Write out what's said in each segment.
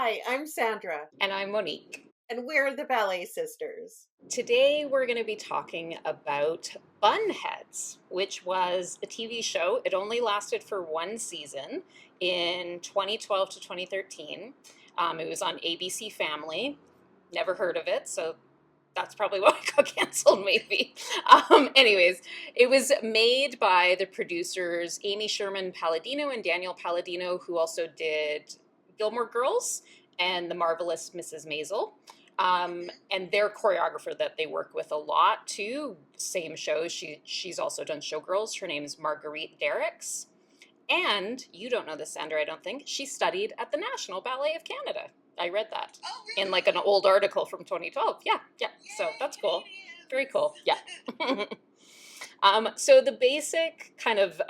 Hi, I'm Sandra, And I'm Monique. and we're the Ballet Sisters. Today we're going to be talking about Bunheads, which was a TV show. It only lasted for one season in 2012 to 2013. It was on ABC Family. Never heard of it, so that's probably why it got canceled, maybe. Anyways, it was made by the producers Amy Sherman-Palladino and Daniel Palladino, who also did Gilmore Girls and The Marvelous Mrs. Maisel. And their choreographer that they work with a lot too, same shows. She's also done Showgirls. Her name is Marguerite Derricks. And you don't know this, Sandra, I don't think. She studied at the National Ballet of Canada. I read that in like an old article from 2012. Yeah, yeah. So that's cool. Very cool. Yeah. So the basic kind of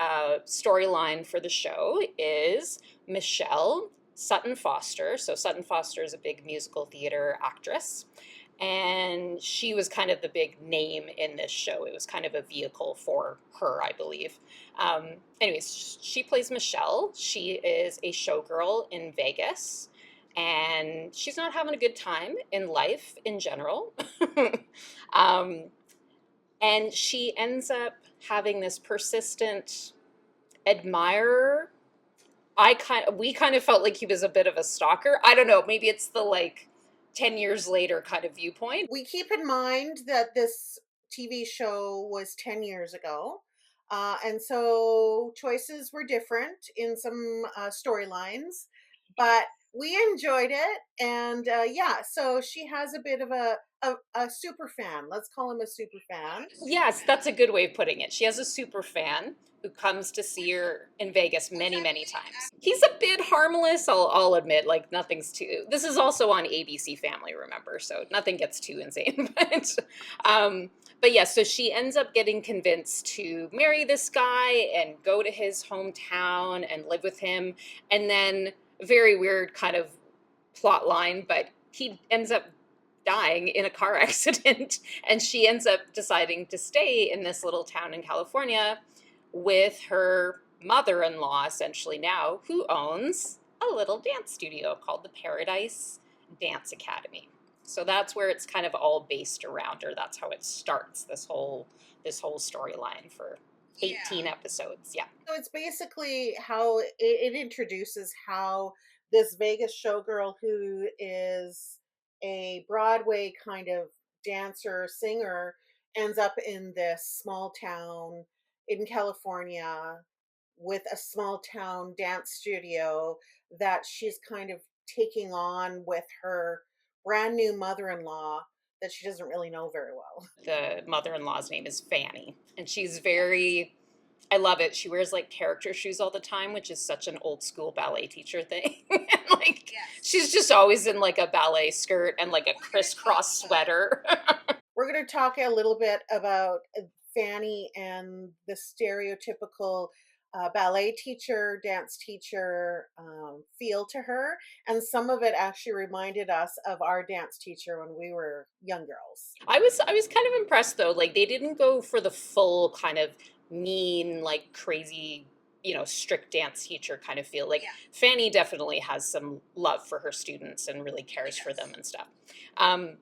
storyline for the show is Michelle Sutton Foster. So Sutton Foster is a big musical theater actress, and she was kind of the big name in this show. It was kind of a vehicle for her, I believe. Anyways, she plays Michelle. She is a showgirl in Vegas, and she's not having a good time in life in general. um, and she ends up having this persistent admirer. We kind of felt like he was a bit of a stalker. I don't know, maybe it's the like 10 years later kind of viewpoint. We keep in mind that this TV show was 10 years ago, and so choices were different in some storylines, but we enjoyed it. And yeah, so she has a bit of a super fan. Let's call him a super fan. Yes, that's a good way of putting it. She has a super fan who comes to see her in Vegas many, many times. He's a bit harmless, I'll admit, like nothing's too. This is also on ABC Family, remember, so nothing gets too insane. But yeah, so she ends up getting convinced to marry this guy and go to his hometown and live with him. And then, very weird kind of plot line, but he ends up dying in a car accident, and she ends up deciding to stay in this little town in California with her mother-in-law, essentially now, who owns a little dance studio called the Paradise Dance Academy. So that's where it's kind of all based around, or that's how it starts, this whole storyline for 18 episodes. Yeah. So it's basically how it introduces how this Vegas showgirl who is a Broadway kind of dancer, singer, ends up in this small town in California with a small town dance studio that she's kind of taking on with her brand new mother-in-law that she doesn't really know very well. The mother-in-law's name is Fanny, and she's very, I love it. She wears like character shoes all the time, which is such an old school ballet teacher thing. And like she's just always in like a ballet skirt and like a crisscross sweater. We're going to talk a little bit about Fanny and the stereotypical ballet teacher, dance teacher feel to her. And some of it actually reminded us of our dance teacher when we were young girls. I was kind of impressed though. Like they didn't go for the full kind of mean, like crazy, strict dance teacher kind of feel. Like Fanny definitely has some love for her students and really cares for them and stuff. Um,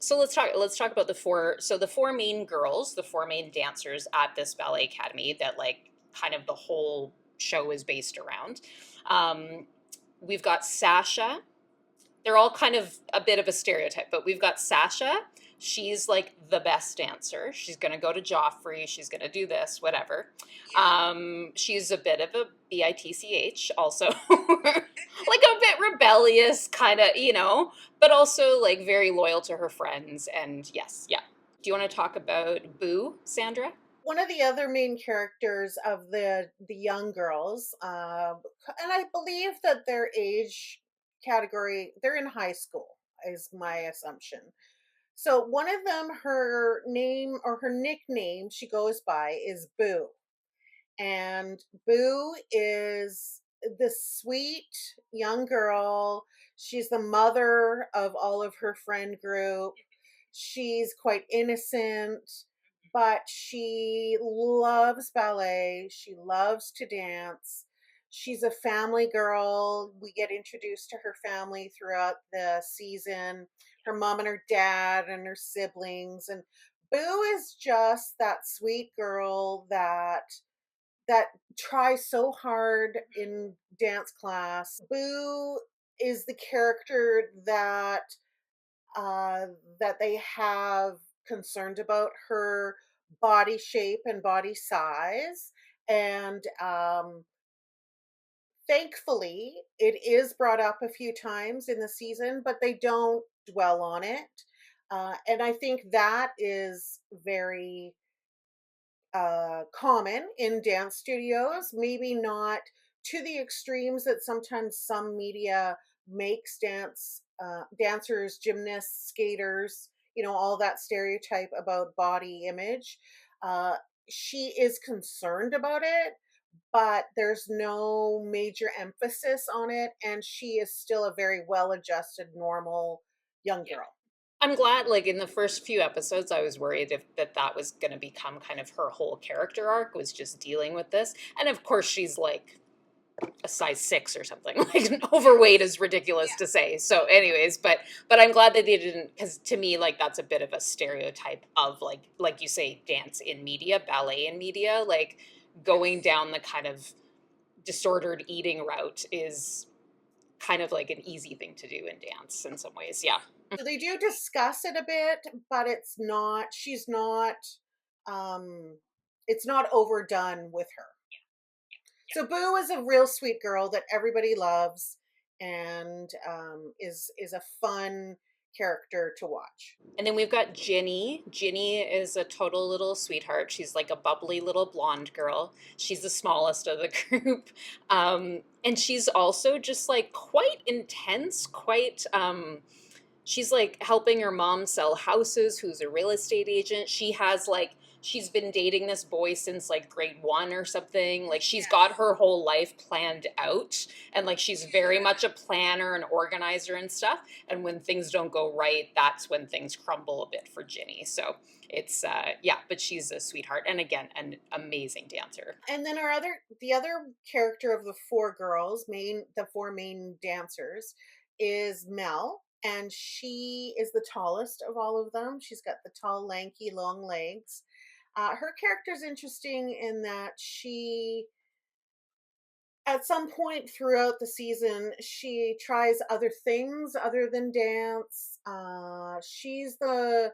so let's talk about the four main girls, the four main dancers at this ballet academy that like kind of the whole show is based around. Um, we've got Sasha. They're all kind of a bit of a stereotype, but we've got Sasha. She's like the best dancer. She's going to go to Joffrey. She's going to do this, whatever. She's a bit of a bitch also. Like a bit rebellious, kind of, but also like very loyal to her friends. And yes, yeah. Do you want to talk about Boo, Sandra? One of the other main characters of the young girls, and I believe that their age category, they're in high school, is my assumption. So one of them, her name or her nickname she goes by is Boo. And Boo is this sweet young girl. She's the mother of all of her friend group. She's quite innocent, but she loves ballet. She loves to dance. She's a family girl. We get introduced to her family throughout the season, her mom and her dad and her siblings. And Boo is just that sweet girl that tries so hard in dance class. Boo is the character uh, that they have concerned about her body shape and body size. And thankfully, it is brought up a few times in the season, but they don't dwell on it. And I think that is very common in dance studios, maybe not to the extremes that sometimes some media makes dancers, gymnasts, skaters, all that stereotype about body image. Uh, she is concerned about it, but there's no major emphasis on it, and she is still a very well-adjusted, normal young Yeah. girl. I'm glad, like in the first few episodes, I was worried if that was going to become kind of her whole character arc was just dealing with this. And of course, she's like a size 6 or something. Like overweight is ridiculous to say. So, anyways, but I'm glad that they didn't, because to me, like that's a bit of a stereotype of like you say, dance in media, ballet in media, like going down the kind of disordered eating route is kind of like an easy thing to do in dance in some ways. Yeah. So they do discuss it a bit, but um it's not overdone with her. So Boo is a real sweet girl that everybody loves and is a fun character to watch. And then we've got Ginny. Ginny is a total little sweetheart. She's like a bubbly little blonde girl. She's the smallest of the group. And she's also just like quite intense, quite she's like helping her mom sell houses, who's a real estate agent. She has like she's been dating this boy since like grade 1 or something. Like she's got her whole life planned out, and like she's very much a planner and organizer and stuff. And when things don't go right, that's when things crumble a bit for Ginny. So it's yeah, but she's a sweetheart, and again, an amazing dancer. And then the other character of the four main dancers is Mel, and she is the tallest of all of them. She's got the tall, lanky, long legs. Her character is interesting in that at some point throughout the season, she tries other things other than dance. She's the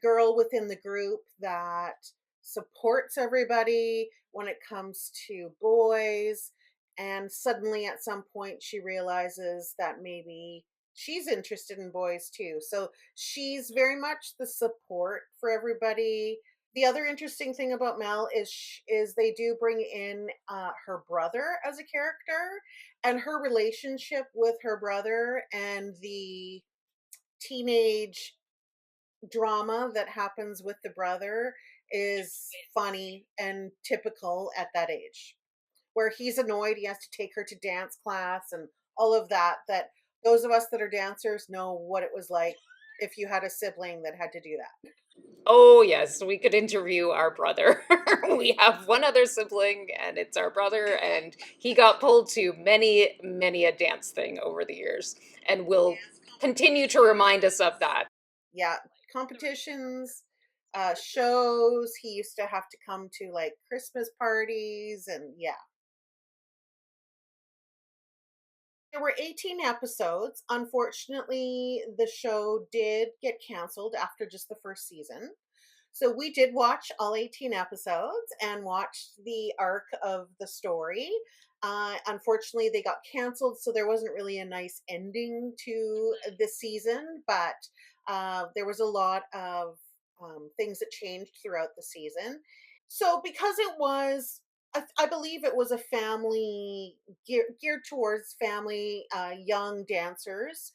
girl within the group that supports everybody when it comes to boys. And suddenly, at some point, she realizes that maybe she's interested in boys too. So she's very much the support for everybody. The other interesting thing about Mel is they do bring in her brother as a character, and her relationship with her brother and the teenage drama that happens with the brother is funny and typical at that age, where he's annoyed he has to take her to dance class and all of that. That those of us that are dancers know what it was like if you had a sibling that had to do that. Oh, yes, we could interview our brother. We have one other sibling, and it's our brother, and he got pulled to many, many a dance thing over the years, and will continue to remind us of that. Yeah, competitions, shows. He used to have to come to like Christmas parties, and yeah. There were 18 episodes. Unfortunately, the show did get canceled after just the first season. So we did watch all 18 episodes and watched the arc of the story. Unfortunately, they got canceled, so there wasn't really a nice ending to the season, but there was a lot of things that changed throughout the season. So because I believe it was a geared towards family, young dancers.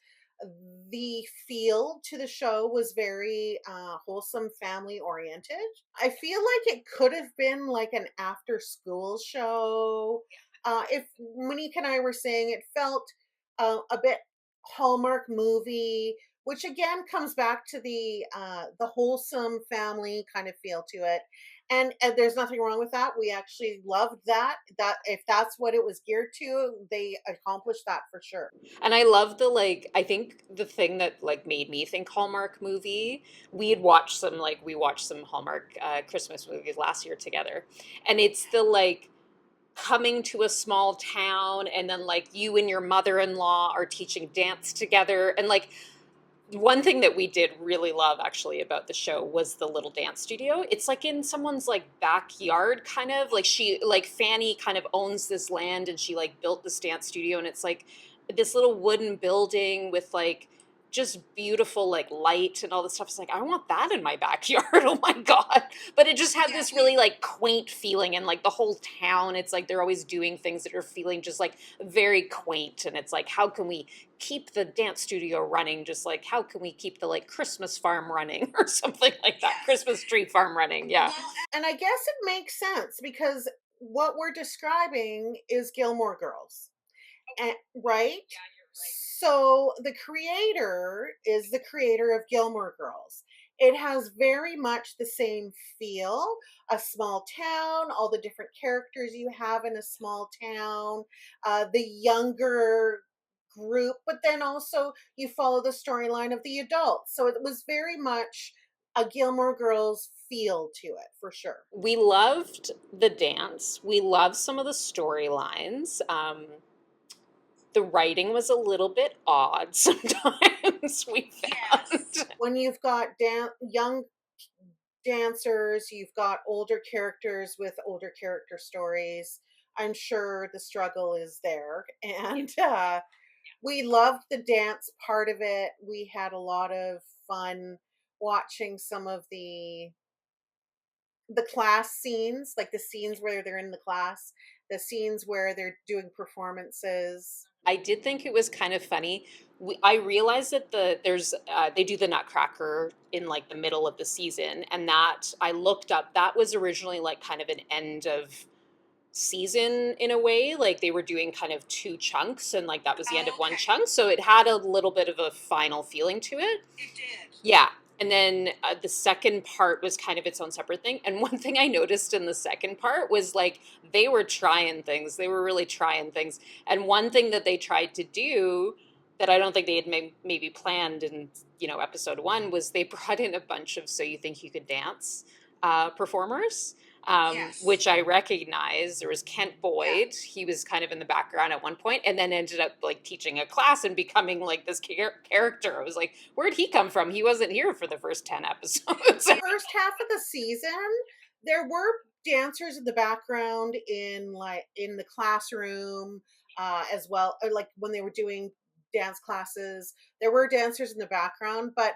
The feel to the show was very wholesome, family oriented. I feel like it could have been like an after school show. If Monique and I were saying it felt a bit Hallmark movie, which again comes back to the wholesome family kind of feel to it. And there's nothing wrong with that. We actually loved that. That if that's what it was geared to, they accomplished that for sure. And I love the like I think the thing that like made me think Hallmark movie, we had watched some like we watched some Hallmark Christmas movies last year together. And it's the like coming to a small town and then like you and your mother-in-law are teaching dance together and like one thing that we did really love actually about the show was the little dance studio. It's like in someone's like backyard kind of like she like Fanny kind of owns this land and she like built this dance studio and it's like this little wooden building with like just beautiful like light and all this stuff. It's like I want that in my backyard. Oh my god. But it just had this really like quaint feeling and like the whole town it's like they're always doing things that are feeling just like very quaint and it's like how can we keep the dance studio running just like how can we keep the like Christmas farm running or something like that Christmas tree farm running yeah. And I guess it makes sense because what we're describing is Gilmore Girls. Right? So the creator is the creator of Gilmore Girls. It has very much the same feel, a small town, all the different characters you have in a small town, the younger group, but then also you follow the storyline of the adults. So it was very much a Gilmore Girls feel to it for sure. We loved the dance, we loved some of the storylines. The writing was a little bit odd sometimes we found. When you've got young dancers, you've got older characters with older character stories. I'm sure the struggle is there. And we loved the dance part of it. We had a lot of fun watching some of the class scenes, like the scenes where they're in the class, the scenes where they're doing performances. I did think it was kind of funny. I realized that there's they do the Nutcracker in like the middle of the season, and that I looked up. That was originally like kind of an end of season in a way. Like they were doing kind of two chunks, and like that was the end of one chunk, so it had a little bit of a final feeling to it. Yeah. And then the second part was kind of its own separate thing. And one thing I noticed in the second part was like they were trying things. They were really trying things. And one thing that they tried to do that I don't think they had maybe planned in, episode one was they brought in a bunch of So You Think You Could Dance performers, which I recognize. There was Kent Boyd. He was kind of in the background at one point, and then ended up like teaching a class and becoming like this character. I was like, where'd he come from? He wasn't here for the first 10 episodes. First half of the season, there were dancers in the background in the classroom as well, or like when they were doing dance classes. There were dancers in the background, but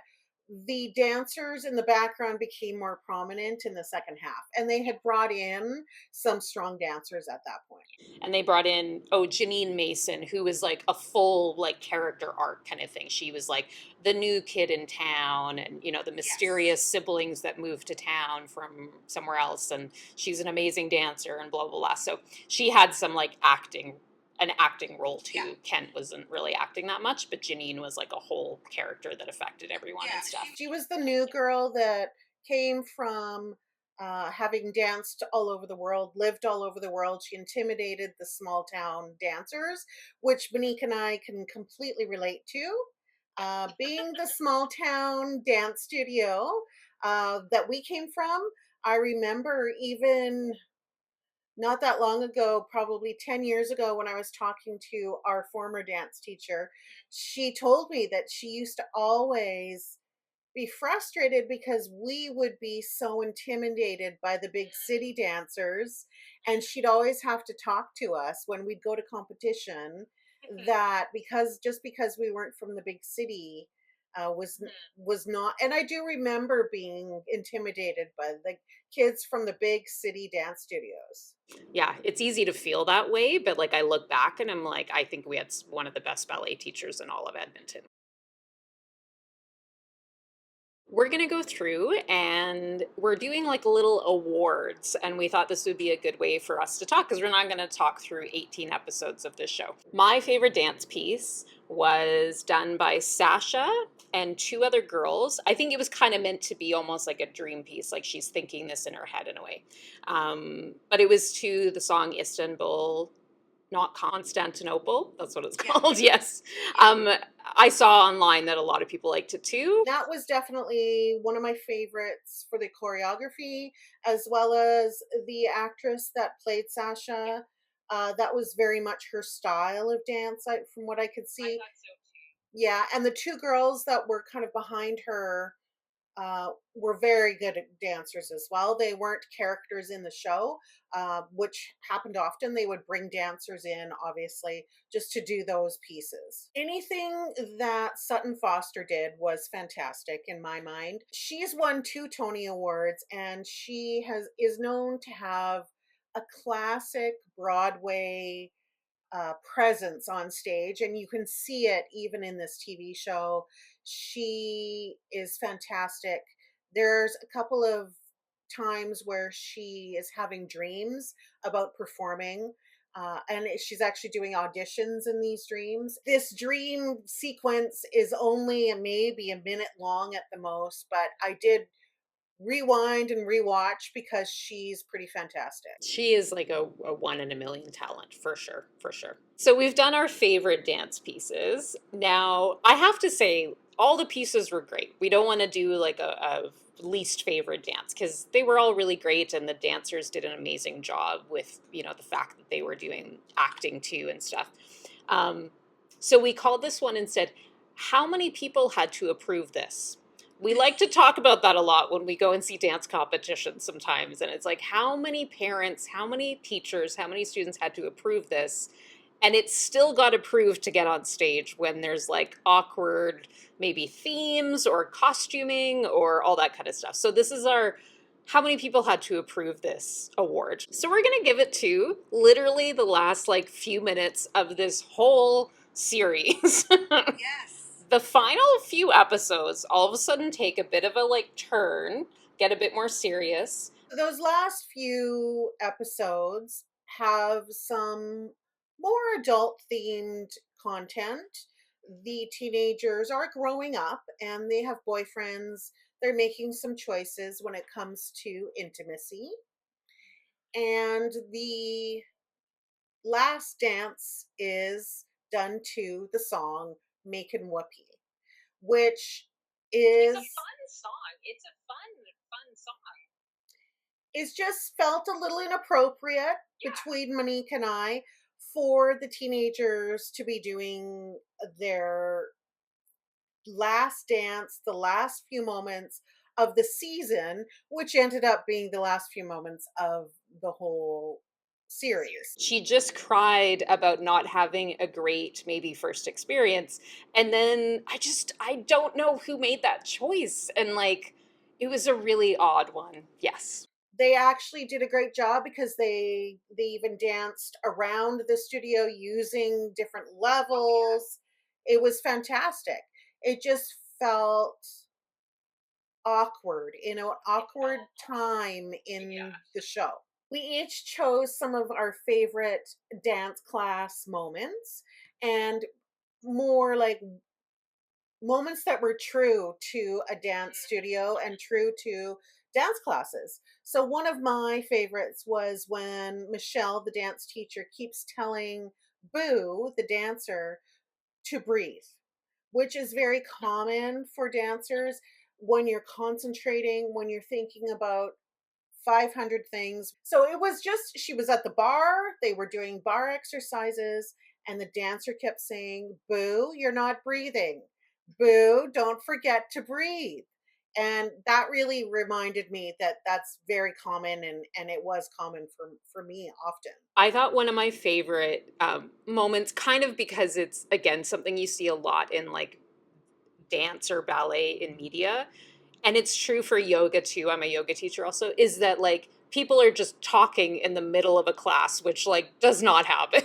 the dancers in the background became more prominent in the second half, and they had brought in some strong dancers at that point. And they brought in Janine Mason, who was like a full like character arc kind of thing. She was like the new kid in town and the mysterious siblings that moved to town from somewhere else and she's an amazing dancer and blah blah blah. So she had some like an acting role too. Kent wasn't really acting that much, but Janine was like a whole character that affected everyone and stuff. She was the new girl that came from having danced all over the world, lived all over the world. She intimidated the small town dancers, which Monique and I can completely relate to. Being the small town dance studio that we came from, I remember even not that long ago, probably 10 years ago, when I was talking to our former dance teacher, she told me that she used to always be frustrated because we would be so intimidated by the big city dancers, and she'd always have to talk to us when we'd go to competition, that because we weren't from the big city, was not. And I do remember being intimidated by the kids from the big city dance studios. Yeah, it's easy to feel that way, but like I look back and I'm like, I think we had one of the best ballet teachers in all of Edmonton. We're going to go through and we're doing like little awards. And we thought this would be a good way for us to talk because we're not going to talk through 18 episodes of this show. My favorite dance piece was done by Sasha and two other girls. I think it was kind of meant to be almost like a dream piece, like she's thinking this in her head in a way. But it was to the song Istanbul, not Constantinople. That's what it's called. Yes. I saw online that a lot of people liked it too. That was definitely one of my favorites for the choreography, as well as the actress that played Sasha. That was very much her style of dance, from what I could see. Yeah, and the two girls that were kind of behind her were very good at dancers as well. They weren't characters in the show, which happened often. They would bring dancers in, obviously, just to do those pieces. Anything that Sutton Foster did was fantastic in my mind. She's won 2 Tony Awards, and she is known to have a classic Broadway presence on stage, and you can see it even in this TV show. She is fantastic. There's a couple of times where she is having dreams about performing. She's actually doing auditions in these dreams. This dream sequence is only maybe a minute long at the most, but I did rewind and rewatch because she's pretty fantastic. She is like a one in a million talent for sure, for sure. So we've done our favorite dance pieces. Now, I have to say, all the pieces were great. We don't want to do like a least favorite dance because they were all really great and the dancers did an amazing job with, the fact that they were doing acting too and stuff. So we called this one and said, how many people had to approve this? We like to talk about that a lot when we go and see dance competitions sometimes. And it's like, how many parents, how many teachers, how many students had to approve this? And it still got approved to get on stage when there's like awkward, maybe themes or costuming or all that kind of stuff. So this is our how many people had to approve this award. So we're going to give it to literally the last like few minutes of this whole series. Yes. The final few episodes all of a sudden take a bit of a like turn, get a bit more serious. Those last few episodes have some more adult themed content. The teenagers are growing up and they have boyfriends. They're making some choices when it comes to intimacy. And the last dance is done to the song Makin' Whoopee, which It's a is fun song. It's a fun song. is just felt a little inappropriate Yeah. between Monique and I for the teenagers to be doing their last dance, the last few moments of the season, which ended up being the last few moments of the whole series. She just cried about not having a great maybe first experience. And then I don't know who made that choice. And like it was a really odd one. Yes. They actually did a great job because they even danced around the studio using different levels. It was fantastic. It just felt awkward, awkward time in the show. We each chose some of our favorite dance class moments and more like moments that were true to a dance studio and true to dance classes. So one of my favorites was when Michelle, the dance teacher, keeps telling Boo, the dancer, to breathe, which is very common for dancers when you're concentrating, when you're thinking about 500 things. So it was just, she was at the bar, they were doing bar exercises, and the dancer kept saying, Boo, you're not breathing. Boo, don't forget to breathe. And that really reminded me that that's very common, and it was common for me often. I thought one of my favorite moments, kind of because it's, again, something you see a lot in like dance or ballet in media, and it's true for yoga too. I'm a yoga teacher also, is that like people are just talking in the middle of a class, which like does not happen,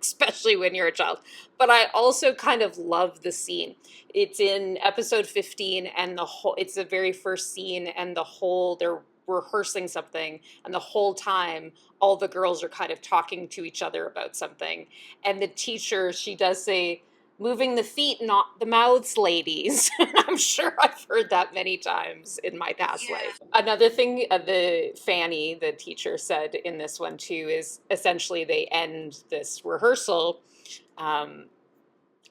especially when you're a child. But I also kind of love the scene. It's in episode 15, and it's the very first scene, and they're rehearsing something, and the whole time all the girls are kind of talking to each other about something. And the teacher, she does say, moving the feet, not the mouths, ladies. I'm sure I've heard that many times in my past life. Another thing the Fanny, the teacher, said in this one too is essentially they end this rehearsal, um,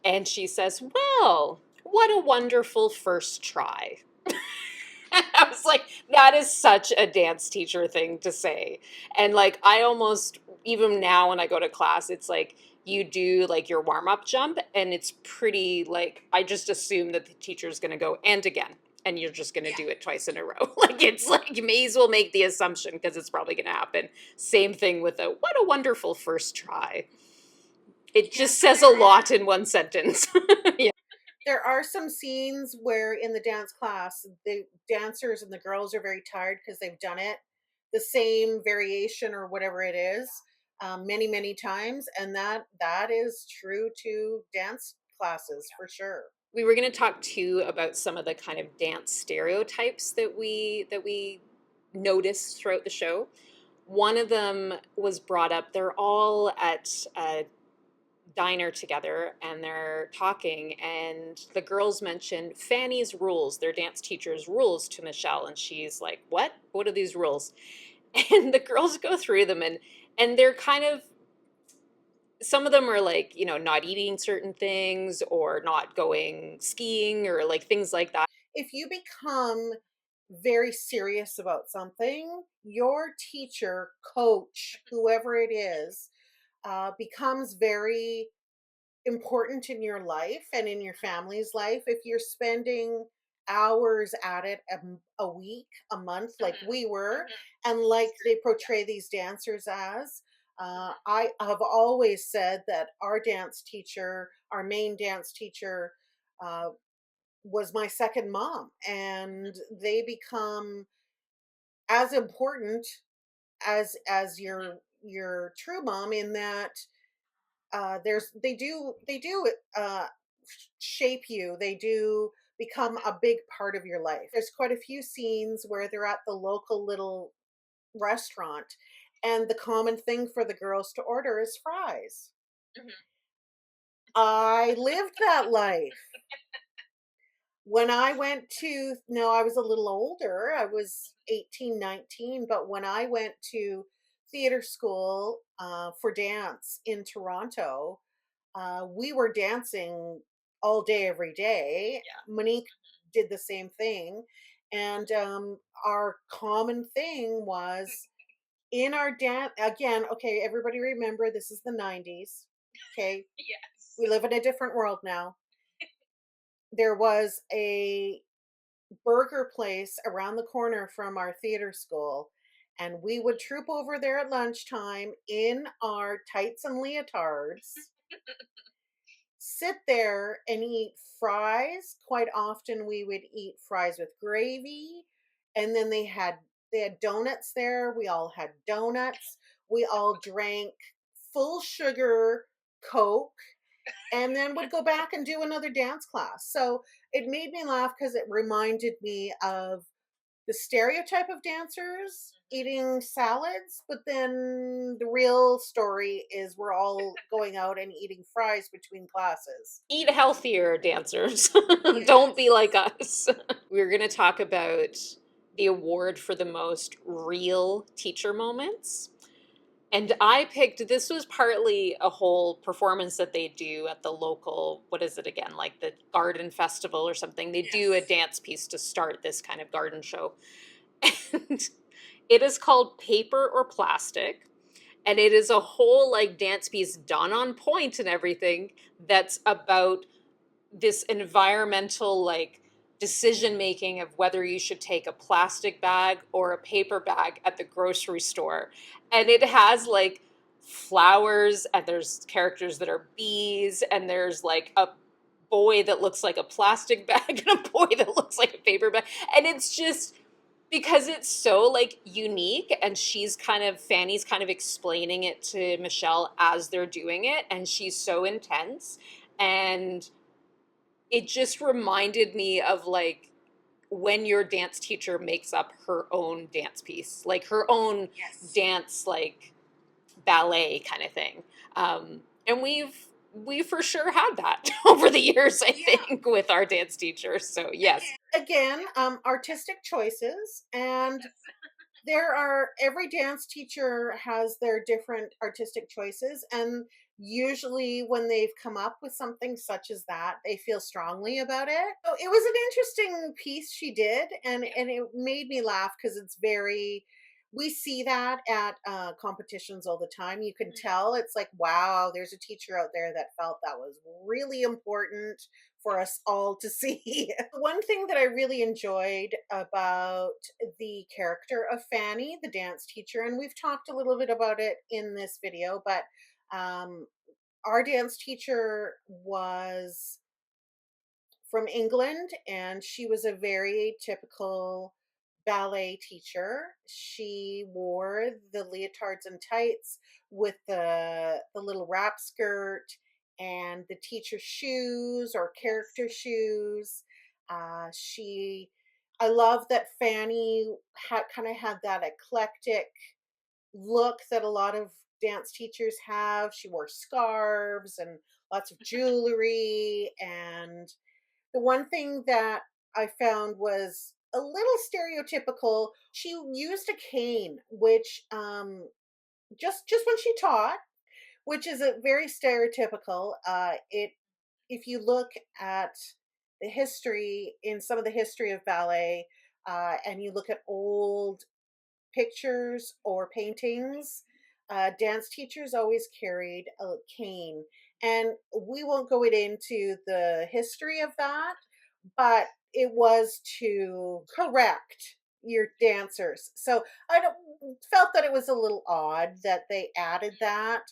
and she says, "Well, what a wonderful first try." I was like, that is such a dance teacher thing to say. And like, I almost, even now when I go to class, it's like you do like your warm up jump, and it's pretty like, I just assume that the teacher's going to go and again. And you're just going to do it twice in a row. Like, it's like, you may as well make the assumption because it's probably going to happen. Same thing with what a wonderful first try. It just says a lot in one sentence. Yeah. There are some scenes where in the dance class, the dancers and the girls are very tired because they've done it the same variation or whatever it is many, many times, and that is true to dance classes for sure. We were going to talk too about some of the kind of dance stereotypes that we noticed throughout the show. One of them was brought up. They're all at a diner together and they're talking, and the girls mention Fanny's rules, their dance teacher's rules, to Michelle, and she's like, what are these rules? And the girls go through them, and they're kind of, some of them are like, not eating certain things or not going skiing or like things like that. If you become very serious about something, your teacher, coach, whoever it is, becomes very important in your life and in your family's life. If you're spending hours at it a week, a month, like we were, and like they portray these dancers as, I have always said that our dance teacher, our main dance teacher, uh, was my second mom, and they become as important as your true mom in that they do shape you. They do become a big part of your life. There's quite a few scenes where they're at the local little restaurant, and the common thing for the girls to order is fries. I lived that life. When I went to no, I was a little older. I was 18, 19. But when I went to theater school for dance in Toronto, we were dancing all day, every day. Monique did the same thing. And our common thing was in our dance, again, okay, everybody remember this is the 90s. Okay. We live in a different world now. There was a burger place around the corner from our theater school, and we would troop over there at lunchtime in our tights and leotards, sit there and eat fries. Quite often we would eat fries with gravy, and then they had donuts there. We all had donuts. We all drank full sugar Coke, and then would go back and do another dance class. So it made me laugh because it reminded me of the stereotype of dancers eating salads, but then the real story is we're all going out and eating fries between classes. Eat healthier, dancers. Don't be like us. We're going to talk about the award for the most real teacher moments. And I picked, this was partly a whole performance that they do at the local, what is it again, like the garden festival or something. They do a dance piece to start this kind of garden show. And it is called Paper or Plastic. And it is a whole like dance piece done on point and everything that's about this environmental like decision making of whether you should take a plastic bag or a paper bag at the grocery store. And it has like flowers, and there's characters that are bees, and there's like a boy that looks like a plastic bag and a boy that looks like a paper bag. And it's just because it's so like unique, and Fanny's kind of explaining it to Michelle as they're doing it, and she's so intense, and it just reminded me of like when your dance teacher makes up her own dance piece, like her own dance, like ballet kind of thing. And we for sure had that over the years, I think, with our dance teachers. So yes. Again, artistic choices, and there are every dance teacher has their different artistic choices, and usually when they've come up with something such as that, they feel strongly about it. So it was an interesting piece she did, and it made me laugh because it's very, we see that at competitions all the time. You can tell, it's like, wow, there's a teacher out there that felt that was really important for us all to see. One thing that I really enjoyed about the character of Fanny, the dance teacher, and we've talked a little bit about it in this video, but um, our dance teacher was from England, and she was a very typical ballet teacher. She wore the leotards and tights with the little wrap skirt and the teacher shoes or character shoes. She I love that Fanny had kind of had that eclectic look that a lot of dance teachers have. She wore scarves and lots of jewelry, and the one thing that I found was a little stereotypical. She used a cane, which just when she taught, which is a very stereotypical. It If you look at the history in some of the history of ballet, and you look at old pictures or paintings, dance teachers always carried a cane. And we won't go into the history of that, but it was to correct your dancers. So I don't felt that it was a little odd that they added that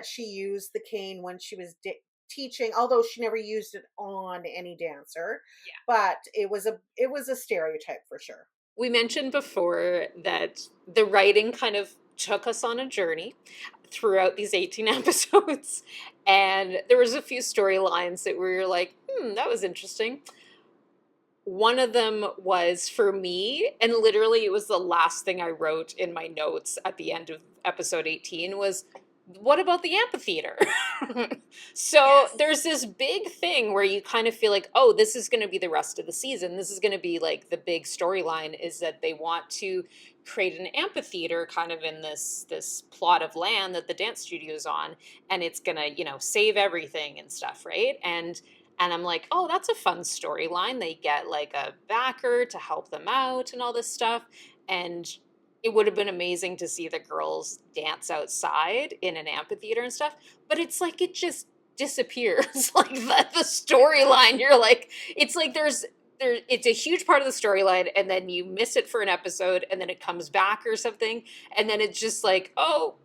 she used the cane when she was teaching, although she never used it on any dancer. But it was a stereotype for sure. We mentioned before that the writing kind of took us on a journey throughout these 18 episodes. And there was a few storylines that we were like, that was interesting. One of them was for me, and literally it was the last thing I wrote in my notes at the end of episode 18 was, what about the amphitheater? So there's this big thing where you kind of feel like, oh, this is going to be the rest of the season. This is going to be like the big storyline, is that they want to create an amphitheater kind of in this plot of land that the dance studio is on, and it's going to, save everything and stuff, right? And I'm like, oh, that's a fun storyline. They get like a backer to help them out and all this stuff. And it would have been amazing to see the girls dance outside in an amphitheater and stuff. But it's like it just disappears. Like the storyline, you're like, it's like it's a huge part of the storyline, and then you miss it for an episode, and then it comes back or something, and then it's just like, oh,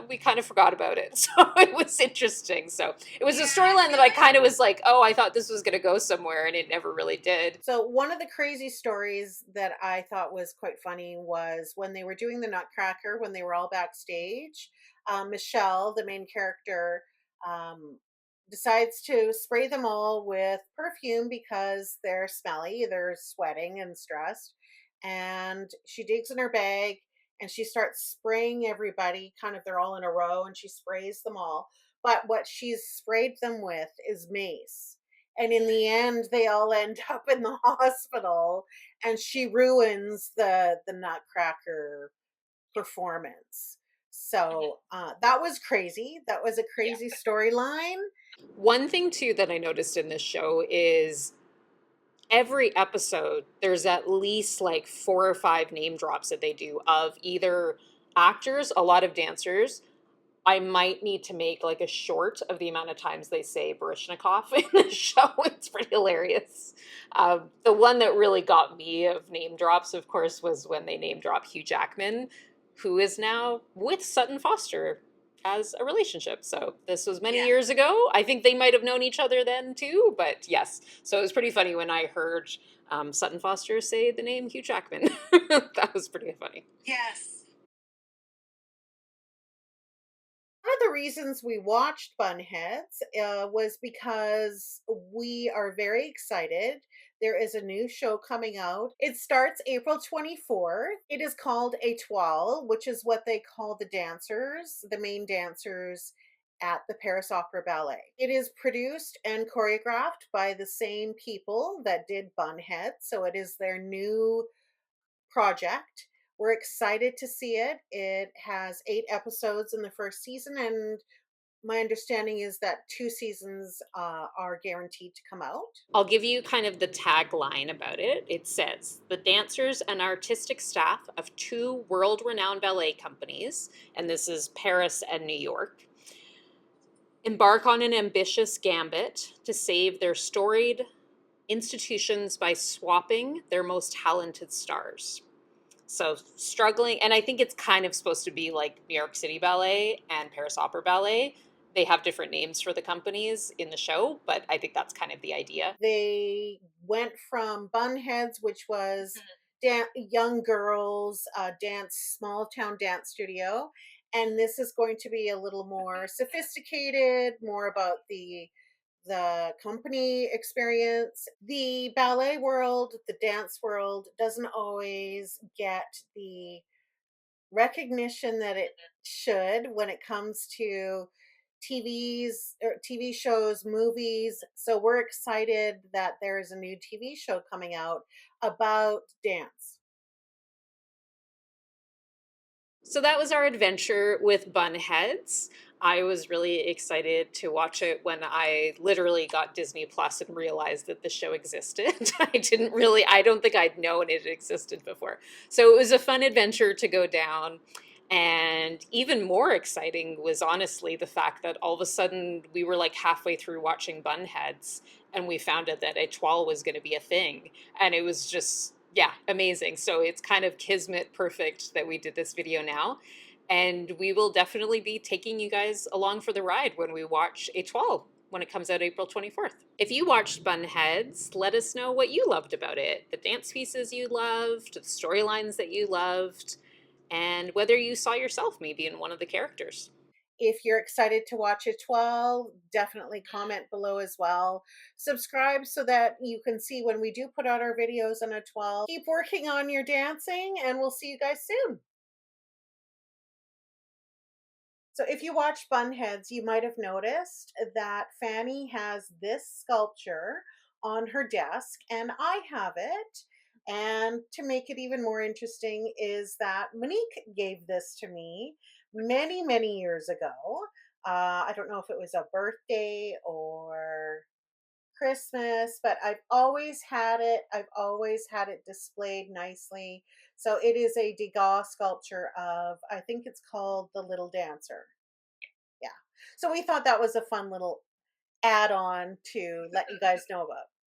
we kind of forgot about it. So it was interesting. So it was a storyline that I kind of was like, oh, I thought this was going to go somewhere, and it never really did. So one of the crazy stories that I thought was quite funny was when they were doing the Nutcracker, when they were all backstage, Michelle, the main character, um, decides to spray them all with perfume because they're smelly, they're sweating and stressed. And she digs in her bag and she starts spraying everybody, kind of they're all in a row, and she sprays them all. But what she's sprayed them with is mace, and in the end they all end up in the hospital, and she ruins the Nutcracker performance. So that was crazy. That was a Yeah. crazy storyline. One thing too that I noticed in this show is every episode there's at least like 4 or 5 name drops that they do of either actors, a lot of dancers. I might need to make like a short of the amount of times they say Barishnikov in the show. It's pretty hilarious. The one that really got me of name drops, of course, was when they name drop Hugh Jackman, who is now with Sutton Foster. as a relationship. So this was many Yeah. years ago. I think they might have known each other then too, but yes. So it was pretty funny when I heard Sutton Foster say the name Hugh Jackman. That was pretty funny. Yes. One of the reasons we watched Bunheads was because we are very excited. There is a new show coming out. It starts April 24th. It is called Étoile, which is what they call the dancers, the main dancers at the Paris Opera Ballet. It is produced and choreographed by the same people that did Bunhead. So it is their new project. We're excited to see it. It has 8 episodes in the first season, and my understanding is that 2 seasons are guaranteed to come out. I'll give you kind of the tagline about it. It says the dancers and artistic staff of two world renowned ballet companies, and this is Paris and New York, embark on an ambitious gambit to save their storied institutions by swapping their most talented stars. So struggling, and I think it's kind of supposed to be like New York City Ballet and Paris Opera Ballet. They have different names for the companies in the show, but I think that's kind of the idea. They went from Bunheads, which was Mhm. young girls dance, small town dance studio, and this is going to be a little more sophisticated, more about the company experience. The ballet world, the dance world doesn't always get the recognition that it should when it comes to TVs or TV shows, movies. So we're excited that there is a new TV show coming out about dance. So that was our adventure with Bunheads. I was really excited to watch it when I literally got Disney Plus and realized that the show existed. I don't think I'd known it existed before. So it was a fun adventure to go down. And even more exciting was honestly the fact that all of a sudden we were like halfway through watching Bunheads and we found out that Étoile was going to be a thing. And it was just, yeah, amazing. So it's kind of kismet perfect that we did this video now. And we will definitely be taking you guys along for the ride when we watch Étoile when it comes out April 24th. If you watched Bunheads, let us know what you loved about it, the dance pieces you loved, the storylines that you loved, and whether you saw yourself maybe in one of the characters. If you're excited to watch Étoile, definitely comment below as well. Subscribe so that you can see when we do put out our videos on Étoile. Keep working on your dancing, and we'll see you guys soon. So if you watch Bunheads, you might have noticed that Fanny has this sculpture on her desk, and I have it. And to make it even more interesting is that Monique gave this to me many, many years ago. I don't know if it was a birthday or Christmas, but I've always had it. I've always had it displayed nicely. So it is a Degas sculpture of, I think it's called The Little Dancer. Yeah. So we thought that was a fun little add on to let you guys know about.